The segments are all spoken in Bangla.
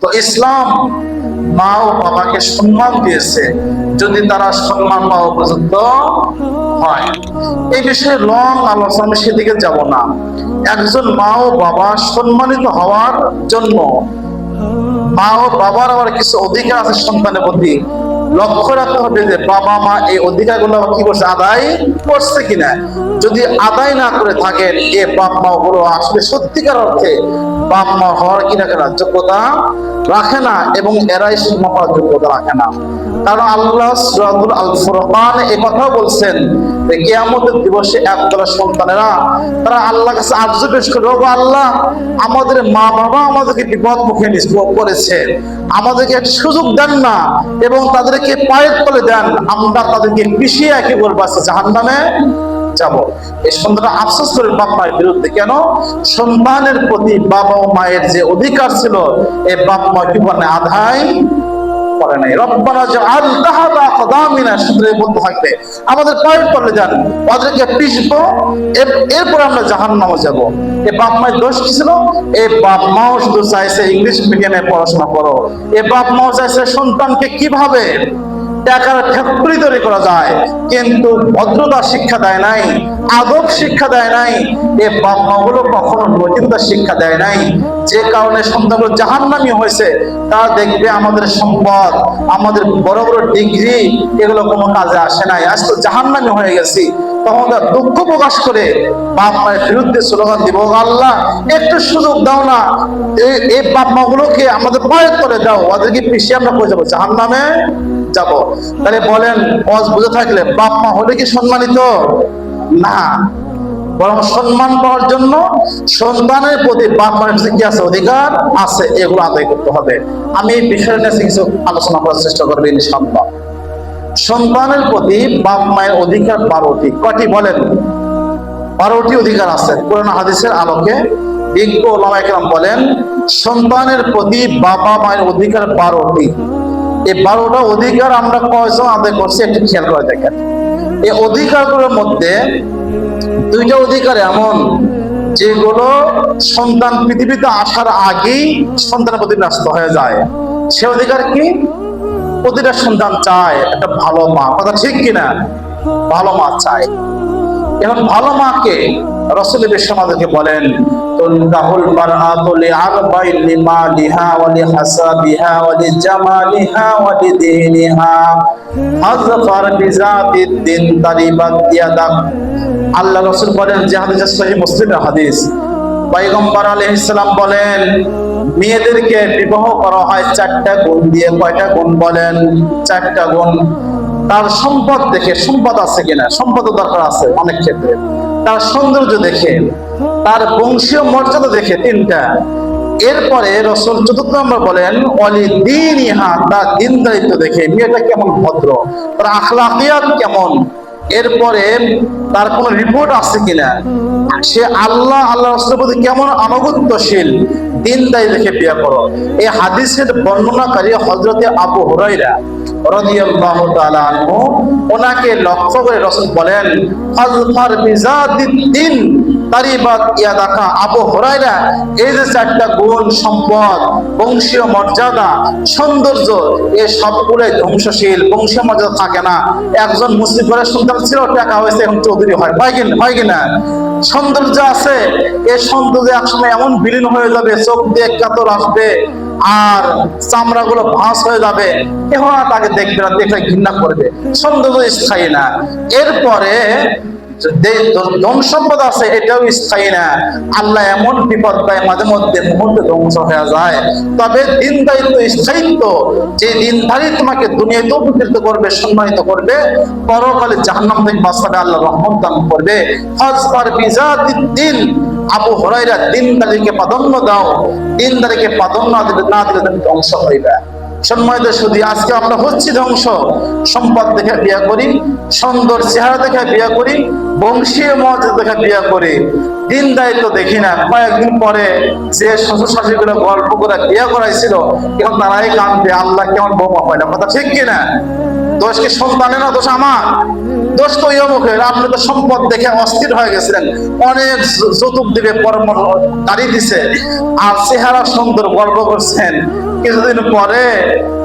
তো ইসলাম মা ও বাবাকে সম্মান দিয়েছে, যদি তারা সম্মান পাওয়া উপযুক্ত হয়। এই বিষয়ে লং আলোচনা, আমি সেদিকে যাব না। একজন মা ও বাবা সম্মানিত হওয়ার জন্য মা ও বাবার আবার কিছু অধিকার আছে সন্তানের প্রতি। লক্ষ্য রাখতে হবে যে বাবা মা এই অধিকারগুলো কি করছে, আদায় করছে কিনা। যদি আদায় না করে থাকেন, এ বাপ মা গুলো আসলে সত্যিকার অর্থে বাপ মা হওয়ার কি রাখে না, যোগ্যতা রাখে না, এবং এরাই সীমা পাওয়ার যোগ্যতা রাখে না। কারণ আল্লাহ সূরা আল ফুরকানে এই কথাও বলছেন যে কিয়ামতের দিবসে একদল সন্তানেরা তারা আল্লাহর কাছে আরজি পেশ করবে, ওগো আল্লাহ, আমাদের মা বাবা আমাদেরকে বিপদ মুখে করেছে, আমাদেরকে একটা সুযোগ দেন না এবং তাদেরকে পায়ের তলে দেন, আমরা তাদেরকে পিছিয়ে একে বলবো জাহান্নামে যাব। এই সন্তানরা আফসোস করে বাপ মায়ের বিরুদ্ধে। কেন? সন্তানের প্রতি বাবা ও মায়ের যে অধিকার ছিল, এই বাপ মা কি বলে আদায় করে নাই। রব্বানা জাআল তাহতা আকদামিনা, সূত্রে বলতে থাকবে আমাদের পায়ের তলে যান, ওদেরকে পিষবো, এরপর আমরা জাহান্নামে যাব। এই বাপ মায়ের দোষ কি ছিল? এই বাপ মাও শুধু চাইছে ইংলিশ মিডিয়ামে পড়াশোনা করো, এই বাপ মাও চাইছে সন্তানকে কিভাবে টাকার ফ্যাক্টরি তৈরি করা যায়, কিন্তু ভদ্রতা শিক্ষা দেয় নাই, আদব শিক্ষা দেয় নাই। এ বাপ মা গুলো কখনো নৈতিকতা শিক্ষা দেয় নাই, যে কারণে সন্তানগুলো জাহান্নামী হয়েছে। তারা দেখবে আমাদের সম্পদ, আমাদের বড় বড় ডিগ্রি, এগুলো কোনো কাজে আসে নাই, আজ তো জাহান্নামী হয়ে গেছি। তখন তারা দুঃখ প্রকাশ করে বাপ মায়ের বিরুদ্ধে স্লোগান দিব, আল্লাহ একটু সুযোগ দাও না, এই বাপ মা গুলোকে আমাদের পায়ের তলে দাও, ওদেরকে পিছিয়ে আমরা কই যাবো, জাহান্নামে যাব। তাহলে বলেন, অজ বুঝে থাকলে বাপ মা হলে কি সম্মানিত না? বরং সম্মান পাওয়ার জন্য সন্তানের প্রতি বাপ মায়ের কি আছে, অধিকার আছে, এগুলো আদায় করতে হবে। আমি এই বিষয় নিয়ে কিছু আলোচনা করার চেষ্টা করবো ইনশাআল্লাহ। সন্তানের প্রতি বাপ মায়ের অধিকার 12টি। কয়টি বলেন? 12টি অধিকার আছে কোরআন হাদিসের আলোকে। বিজ্ঞ ওলামায়ে কেরাম বলেন সন্তানের প্রতি বাবা মায়ের অধিকার 12টি। এই 12টা অধিকার আমরা কয়জন আদায় করছি একটু খেয়াল করে দেখেন। এই অধিকারগুলোর মধ্যে 2টা অধিকার এমন যেগুলো সন্তান পৃথিবীতে আসার আগেই সন্তানের প্রতি ন্যস্ত হয়ে যায়। সে অধিকার কি? প্রতিটা সন্তান চায় একটা ভালো মা, কথা ঠিক কিনা? ভালো মা চায়। এখন ভালো মাকে রাসূল বিশ্ব আমাদেরকে বলেন, তুনকাহুল মারআতু লিআরবাইন লিমালিহা ওয়া লিহাসাবিহা ওয়া লিজামালিহা ওয়া লিদীনিহা ফাযফার বিযাতিদ দিন তারিবাত ইয়াদাক। আল্লাহ রাসূল বলেন, যে হাদিস সহিহ মুসলিমের হাদিস, পয়গম্বর আলাইহিস সালাম বলেন মেয়েদেরকে বিবাহ করা হয় 4টা গুণ দিয়ে। কয়টা গুণ বলেন? 4টা গুণ। তার সম্পদ দেখে, সম্পদ আছে কিনা, সম্পদের দরকার আছে অনেক ক্ষেত্রে, তার সৌন্দর্য দেখে, তার বংশীয় মর্যাদা দেখে 3টা। এরপরে রাসূল 4th নম্বর বলেন ওয়ালি দীনিহা, তার দিনদারিত্ব দেখে, মেয়েটা কেমন ভদ্র, তার আখলাকিয়াত কেমন, এরপরে তার কোন রিপোর্ট আছে কিনা, সে আল্লাহ রাসূলের প্রতি কেমন আনুগত্যশীল, দিনদারি দেখে বিয়ে করো। এই হাদিসের বর্ণনাকারী হযরতে আবু হুরায়রা রাদিয়াল্লাহু তাআলা আনহু, ওনাকে লক্ষ্য করে রাসূল বলেন ফাযফার বিযাতিদ দিন তারিবাত ইয়াদাকা। আবু হুরায়রা এই যে 4টা গুণ, সম্পদ, বংশীয় মর্যাদা, সৌন্দর্য, এই সবগুলোই ধ্বংসশীল, বংশীয় মর্যাদা থাকে না। একজন মুসলিম ঘরের সন্তান ছিল, টাকা হয়েছে, এখন চৌধুরী হয়, হয় কিনা? সৌন্দর্য আছে, এই সৌন্দর্য একসময় এমন বিলীন হয়ে যাবে, চোখ দিয়ে কাতর আসবে আর চামড়া গুলো ভাঁজ হয়ে যাবে, এখন তাকে দেখবে না, দেখলে ঘৃণা করবে। সৌন্দর্য স্থায়ী না। এরপরে ধন সম্পদ আছে, এটাও স্থায়ী না। আল্লাহ এমন বিপদ দেয় মাঝে মধ্যে, মুহূর্তে ধ্বংস হয়ে যায়। তবে দিনদারিত্ব, স্থায়িত্ব, যে দিনদারি তোমাকে দুনিয়াতেও উপকৃত করবে, সম্মানিত করবে, পরকালে জাহান্নাম থেকে বাঁচাবে, আল্লাহ রহমত দান করবে। ফাযফার বিযাতিদ দিন। আবু হুরায়রা, দিনদারিকে প্রাধান্য দাও, দিনদারিকে প্রাধান্য না দিলে তুমি ধ্বংস হইবে। সম্মানিত শুধু আজকে আমরা হচ্ছি ধ্বংস। সম্পদ দেখে বিয়ে করি, সুন্দর চেহারা দেখে বিয়ে করি, বংশীয় মর্যাদা দেখে বিয়ে করি, দিন দায়িত্ব দেখি না। কয়েকদিন পরে যে শ্বশুর শাশুড়িগুলো গল্প করে বিয়ে করাইছিল, এখন তারাই কাঁদবে, আল্লাহ কেমন বৌমা হয় না, কথা ঠিক কিনা? দোষ কি সন্তানের না, দোষ আমার? দোষ তো মুখের, আপনি তো সম্পদ দেখে অস্থির হয়ে গেছিলেন, অনেক যৌতুক দিবে, গাড়ি দিছে, আর চেহারা সুন্দর, গর্ব করছেন। কিছুদিন পরে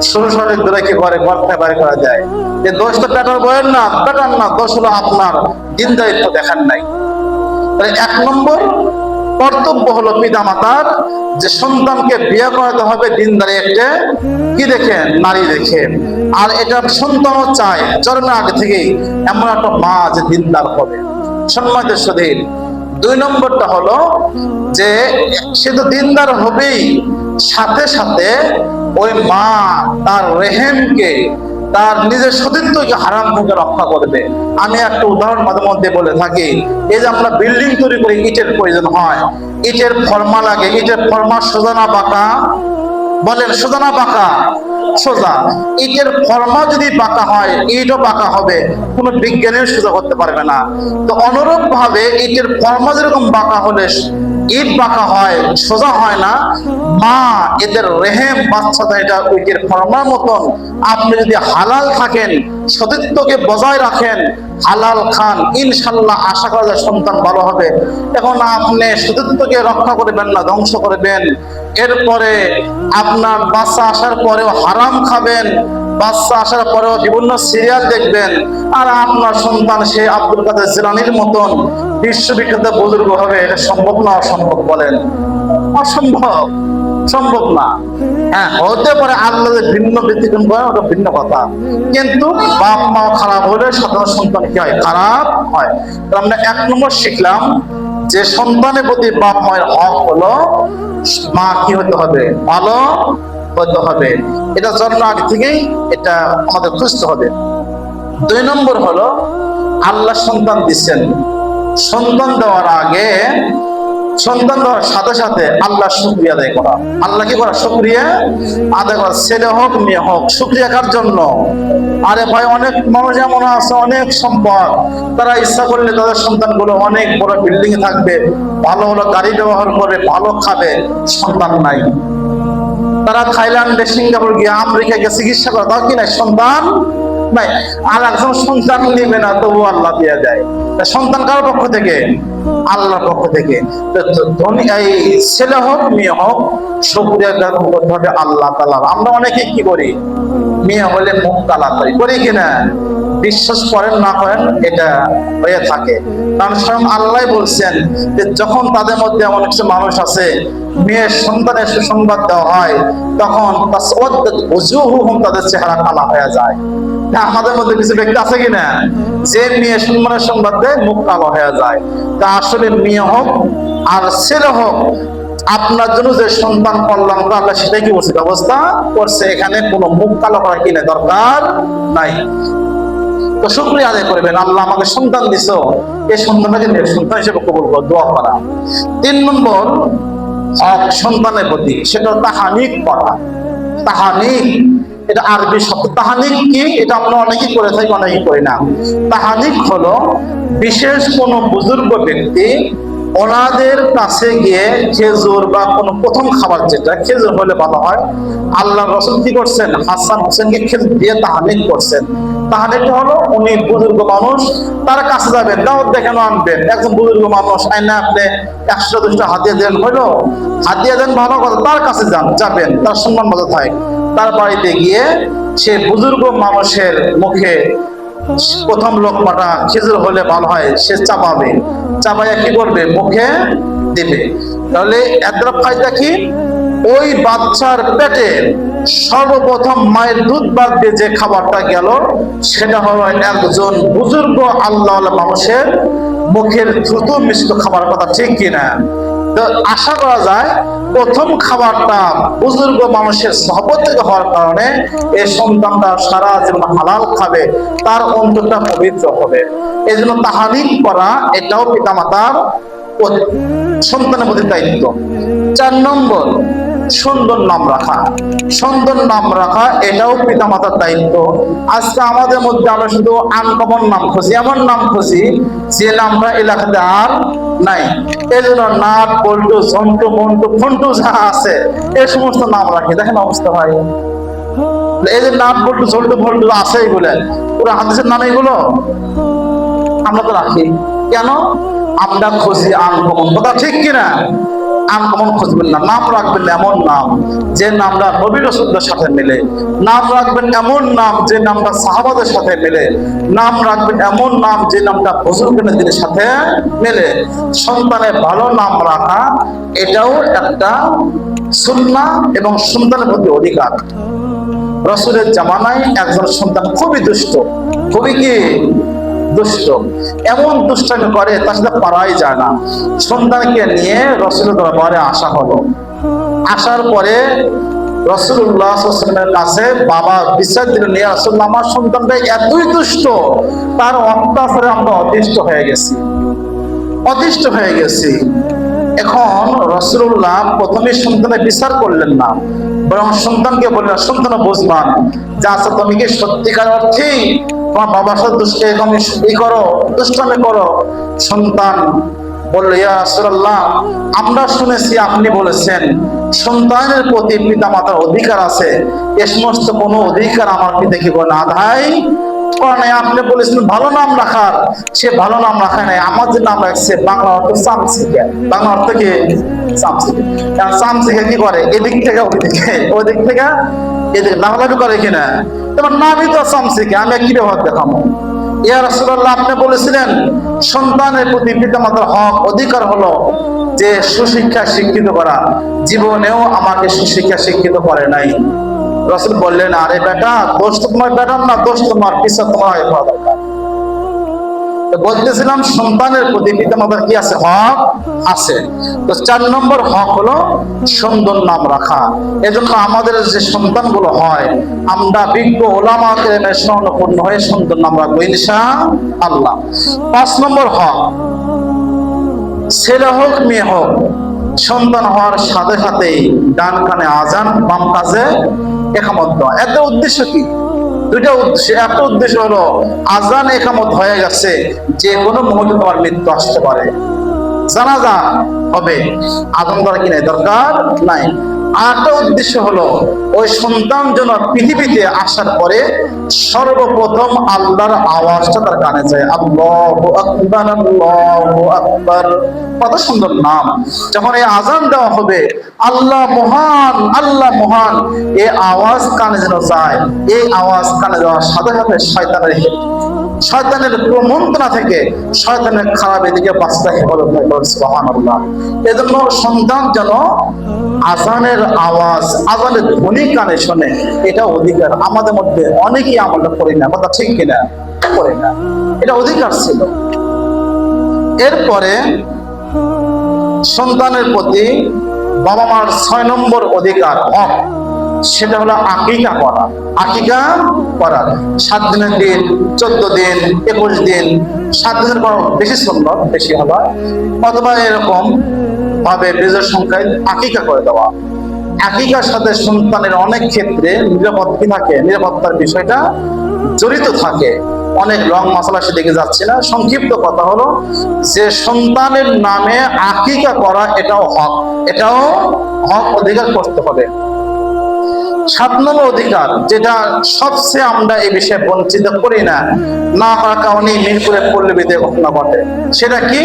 শ্বশুর ধরে কি করে ঘর থেকে বাড়ি করা যায়। যে দোষ তো পেটার বইয়ের না, পেটার না, দোষ হলো আপনার দিন দায়িত্ব দেখার নাই। এক নম্বর কর্তব্য হলো পিতা মাতার, যে সন্তানকে বিয়ে করাতে হবে দিনদারি একটা কি দেখে, নারী দেখে। আর এটা সন্তানও চায় জন্মের আগে থেকেই এমন একটা মা যে দিনদার হবে। সম্মানিত সুধীর, 2 নম্বরটা হলো যে সে তো দিনদার হবেই, সাথে সাথে ওই মা তার রেহেমকে, তার নিজের সতীত্বকে হারাম থেকে রক্ষা করবে। আমি একটা উদাহরণ মাঝে মধ্যে বলে থাকি, এই যে আমরা বিল্ডিং তৈরি করি, ইটের প্রয়োজন হয়, ইটের ফর্মা লাগে, ইটের ফর্মা সোজা না বাঁকা, বলেন সোজা না বাঁকা? সোজা। ইটের ফর্মা যদি বাঁকা হয়, ইটও বাঁকা হবে, কোনো বিজ্ঞানীও সোজা করতে পারবে না। তো অনুরূপ ভাবে ইটের ফর্মা যেরকম বাঁকা হলে ইট বাঁকা হয়, সোজা হয় না, মা এদের রেহেম বাচ্চাদের এটা ইটের ফর্মার মতন। আপনি যদি হালাল থাকেন, সতীত্বকে বজায় রাখেন, হালাল খান, ইনশাল্লাহ আশা করা যায় সন্তান ভালো হবে। এখন আপনি সতীত্বকে রক্ষা করবেন না, ধ্বংস করবেন। এরপরে আপনার বাচ্চা আসার পরেও হারাম খাবেন, বাচ্চা আসার পরেও বিভিন্ন সিরিয়াল দেখবেন, আর আপনার সন্তান সে আব্দুল কাদের জিলানীর মতন বিশ্ববিখ্যাত বুজুর্গ হবে। এটা সম্ভব না অসম্ভব? বলেন অসম্ভব, সম্ভব না। হ্যাঁ, হতে পারে আল্লাহ ভিন্ন ব্যতিক্রম করে, ওটা ভিন্ন কথা, কিন্তু বাপ মা খারাপ হলে সাধারণ সন্তান কি হয়? খারাপ হয়। আমরা 1 নম্বর শিখলাম যে সন্তানের প্রতি বাপ মায়ের হক হলো মা কি হতে হবে? ভালো হতে হবে। এটা জন্ম আগে থেকেই এটা আমাদের খুঁজতে হবে। 2 নম্বর হলো আল্লাহ সন্তান দিচ্ছেন, সন্তান দেওয়ার আগে, সন্তান দেওয়ার সাথে সাথে আল্লাহ শুকরিয়া আদায় করা। আল্লাহ কি করা? শুকরিয়া আদায় করা। ছেলে হোক মেয়ে হোক, শুকরিয়া কার জন্য? আরে ভাই, অনেক মানুষ এমন আছে, অনেক সম্পদ, তারা ইচ্ছা করলে তাদের সন্তানগুলো অনেক বড় বিল্ডিং এ থাকবে, ভালো ভালো গাড়ি ব্যবহার করবে, ভালো খাবে, সন্তান নাই। তারা থাইল্যান্ডে, সিঙ্গাপুর গিয়ে, আমেরিকা গিয়ে চিকিৎসা করে, তাও কি নাই? সন্তান নাই। আর একজন সন্তান নেবে না, তবু আল্লাহ দিয়ে দেয়। সন্তান কার পক্ষ থেকে? আল্লাহর পক্ষ থেকে। ধনী এই ছেলে হোক মেয়ে হোক, শুকরিয়া করতে হবে আল্লাহ তাআলা। আমরা অনেকে কি করি? মেয়ে হলে মুখ কালা করি কিনা? বিশ্বাস করেন না করেন, এটা হয়ে থাকে। কারণ স্বয়ং আল্লাহ বলছেন যে যখন তাদের মধ্যে এমন কিছু মানুষ আছে, মেয়ের সন্তানের সুসংবাদ দেওয়া হয়, তখন তাদের চেহারা কালা হয়ে যায়। আমাদের মধ্যে কিছু ব্যক্তি আছে কিনা যে মেয়ে সম্মানের সংবাদ দেয়, মুখ কালো হয়ে যায়। তা আসলে মেয়ে হোক আর ছেলে হোক, আপনার জন্য যে সন্তান কল্যাণ করে আল্লাহ সেটাই কি করছে? ব্যবস্থা করছে। এখানে কোনো মুখ কালো করা কিনা দরকার নাই। তো শুকরিয়া আদায় করবেন, আল্লাহ আমাকে সন্তান দিছো, এই সন্তানটাকে সন্তান হিসেবে কবুল করে দোয়া করা। 3 নম্বর হক সন্তানের প্রতি, সেটা তাহানিক করা। তাহানিক এটা আরবি শব্দ। তাহানিক কি? এটা আমরা অনেকেই করে থাকি, অনেকেই করি না। তাহানিক হলো বিশেষ কোনো বুজুর্গ ব্যক্তি, ওনাদের কাছে গিয়ে খেজুর বা কোনো প্রথম খাবার, যেটা খেজুর হলে ভালো হয়, আল্লাহ রাসূল কি করছেন? হাসান হোসেনকে খেজুর দিয়ে তাহানিক করছেন। তাহানিকটা হলো উনি বুজুর্গ মানুষ, তার কাছে যাবেন, দাওয়াত দেখানো আনবেন। একজন বুজুর্গ মানুষ আইনা আপনি 100-200 হাদিয়া দেন, হইলো হাদিয়া দেন, ভালো কথা, তার কাছে যাবেন, তার সম্মান বজায় থাকে। তার বাড়িতে গিয়ে সে বুজুর্গ মানুষের মুখে প্রথম লোকমাটা খেজুর হলে ভালো হয় সে চাপাবে, চাপাইয়া কি করবে? মুখে দিবে। তাহলে এত ফায়দা কি? ওই বাচ্চার পেটে সর্বপ্রথম মায়ের দুধ বাদ দিয়ে যে খাবারটা গেল, সেটা হলো একজন বুজুর্গ আল্লাহওয়ালা মানুষের মুখের দ্রুত মিষ্ট খাবার। কথা ঠিক কিনা? তো আশা করা যায় প্রথম খাবারটা বুজুর্গ মানুষের সহবত থেকে হওয়ার কারণে এই সন্তানটা সারা জীবন হালাল খাবে, তার অন্তরটা পবিত্র হবে। এই জন্য তাহানিক করা এটাও পিতামাতার সন্তানের প্রতি দায়িত্ব। 4 নম্বর সুন্দর নাম রাখা। সুন্দর নাম রাখা এটাও পিতামাতার দায়িত্ব। আজকে আমাদের মধ্যে আমরা শুধু আনকমন নাম খুঁজি, এমন নাম খুঁজি যে নামটা এলাকাতে আর নাই। এই জন্য নাট, পল্টু, ঝন্টু, মন্টু, ফন্টু যা আছে এই সমস্ত নাম রাখি। দেখেন অবস্থা হয়, এই যে নাট, পল্টু, ঝন্টু, ফন্টু আছে, এগুলো পুরো হাদিসের নাম। এগুলো আমরা তো রাখি। কেন? আমরা খুঁজি আনকমন, কথা ঠিক কিনা? আনকমন খুঁজবেন না, নাম রাখবেন এমন নাম যে নামটা নবী রাসূলদের সাথে মেলে, নাম রাখবেন এমন নাম যে নামটা সাহাবাদের সাথে মেলে, নাম রাখবেন এমন নাম যে নামটা বুজুর্গদের সাথে মেলে। সন্তানের ভালো নাম রাখা এটাও একটা সুন্নাহ এবং সন্তানের প্রতি অধিকার। রাসূলের জামানায় একজন সন্তান খুবই দুষ্ট, খুবই কি দুষ্ট, এমন দুষ্টামি করে তার সাথে পারাই যায় না। সন্তানকে নিয়ে রাসূলের দরবারে আসা হলো। আসার পরে রাসূলুল্লাহ সাল্লাল্লাহু আলাইহি ওয়াসাল্লামের কাছে বাবা বিচার দিলেন, ইয়া রাসূলুল্লাহ, আমার সন্তানটা এতই দুষ্ট, তার অত্যাচারে আমরা অতিষ্ঠ হয়ে গেছি। এখন রাসূলুল্লাহ প্রথমে সন্তানের বিচার করলেন না, বরং সন্তানকে বললেন, সন্তান বুঝবান যে আচ্ছা তুমি কি সত্যিকার অর্থেই তোমার বাবার সাথে দুষ্টামি করো? সন্তান বলল, ইয়া রাসূলুল্লাহ, আমরা শুনেছি আপনি বলেছেন সন্তানের প্রতি পিতা মাতার অধিকার আছে, এ সমস্ত কোনো অধিকার আমার পিতা কি না আদায় করে নাই। আপনি বলেছেন ভালো নাম রাখার, সে ভালো নাম রাখায় নাই, আমার যে নাম রাখছে বাংলা অর্থ চামচিকা। বাংলা অর্থ কি? চামচিকা। চামচিকা কি করে? এদিক থেকে ওই দিক থেকে এদিকে লাফালাফি করে কিনা? তোমার নামই তো চামচিকা, আমি কি ব্যবহার দেখাবো? ইয়া রাসূলুল্লাহ, আপনি বলেছিলেন সন্তানের প্রতি পিতামাতার হক অধিকার হলো যে সুশিক্ষা শিক্ষিত করা, জীবনেও আমাকে সুশিক্ষা শিক্ষিত করে নাই। রাসূল বললেন, আরে বেটা, দোষ তো তোমার বেটার না, দোষ তোমার পিছা তোমার হওয়া দরকার। বলতেছিলাম সন্তানের প্রতি পিতামাতার কি আছে? হক আছে। তো 4 নম্বর হক হলো সুন্দর নাম রাখা। এজন্য আমাদের যে সন্তানগুলো হয়, আমরা বিজ্ঞ ওলামা কেরামের শরণাপন্ন হয়ে সুন্দর নাম রাখবো ইনশাআল্লাহ। 5 নম্বর হক, ছেলে হোক মেয়ে হোক, সন্তান হওয়ার সাথে সাথেই ডান কানে আজান, বাম কাজে ইকামত দেওয়া। এত উদ্দেশ্য কি? দুইটা উদ্দেশ্য। একটা উদ্দেশ্য হলো আজান ইকামত হয়ে গেছে, যে কোনো মুহূর্তে তোমার মৃত্যু আসতে পারে, জানাজা হবে, আজান করার কি নাই? দরকার নাই। আরেকটা উদ্দেশ্য হলো ওই সন্তান যেন পৃথিবীতে আসার পরে সর্বপ্রথম আল্লাহর আওয়াজটা তার কানে যায়, আল্লাহু আকবার, আল্লাহু আকবার। কত সুন্দর নাম! যখন এই আজান দেওয়া হবে, আল্লাহ মহান, আল্লাহ মহান, এই আওয়াজ কানে যেন যায়। এই আওয়াজ কানে যাওয়ার সাথে সাথে শয়তানের প্রমন্ত্রণা থেকে, শয়তানের খারাপ এদিকে বাঁচতে হবে। সুবহানাল্লাহ। এজন্য সন্তান যেন আজানের আওয়াজ, আজানের ধ্বনি কানে শোনে, এটা অধিকার। আমাদের মধ্যে অনেকেই আমলটা করি না, কথা ঠিক কিনা? করি না। এটা অধিকার ছিল। এরপরে সন্তানের প্রতি বাবা মার 6 নম্বর অধিকার, হক, সেটা হলো আকিকা করা। আকিকা করা 7 দিনের দিন, 14 দিন, 21 দিন, 7 দিনের পর বেশি সুন্নাত, বেশি হবে, অথবা এরকম ভাবে বেজের সংখ্যায় আকিকা করে দেওয়া। আকিকার সাথে সন্তানের অনেক ক্ষেত্রে নিরাপত্তার বিষয়টা জড়িত থাকে। অনেক রং মশলা সেদিকে যাচ্ছে না, সংক্ষিপ্ত কথা হলো যে সন্তানের নামে আকিকা করা এটাও হক, এটাও হক, অধিকার করতে হবে। 7 নম্বর অধিকার, যেটা সবচেয়ে আমরা এই বিষয়ে বঞ্চিত করি না করার কারণে মিরপুরে পল্লীবিতে ঘটনা ঘটে। সেটা কি?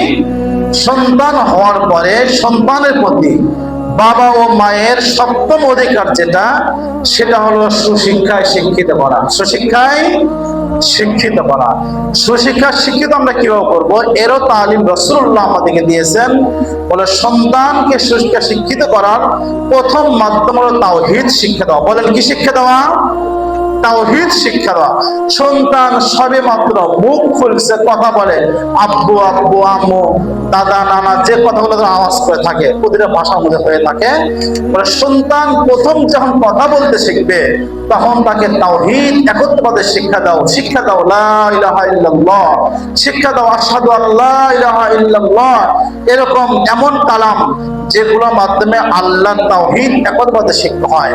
সন্তান হওয়ার পরে সন্তানের প্রতি বাবা ও মায়ের 7ম অধিকার যেটা, সেটা হলো সুশিক্ষায় শিক্ষিত করা। সুশিক্ষায় শিক্ষিত করা। সুশিক্ষা শিক্ষিত আমরা কিভাবে করবো? এরও তালিম রাসূলুল্লাহ আমাদেরকে দিয়েছেন। বলে সন্তানকে সুশিক্ষা শিক্ষিত করার প্রথম মাধ্যম হলো তাওহীদ শিক্ষা দেওয়া। বলেন কি শিক্ষা দেওয়া? তাওহীদ শিক্ষা দেওয়া। সন্তান সবে মাত্র মুখ খুলছে, কথা বলে, আব্বু আব্বু, আম্মু, দাদা নানা, যে কথাগুলো আওয়াজ করে থাকে, প্রতিটা ভাষার মধ্যে হয়ে থাকে। সন্তান প্রথম যখন কথা বলতে শিখবে, তখন তাকে তাওহীদ, একত্ববাদের শিক্ষা দাও। শিক্ষা দাও লা ইলাহা ইল্লাল্লাহ, শিক্ষা দাও আশহাদু আল্লা ইলাহা ইল্লাল্লাহ। এরকম এমন কালাম যেগুলোর মাধ্যমে আল্লাহর তাওহীদ, একত্ববাদের শিক্ষা হয়।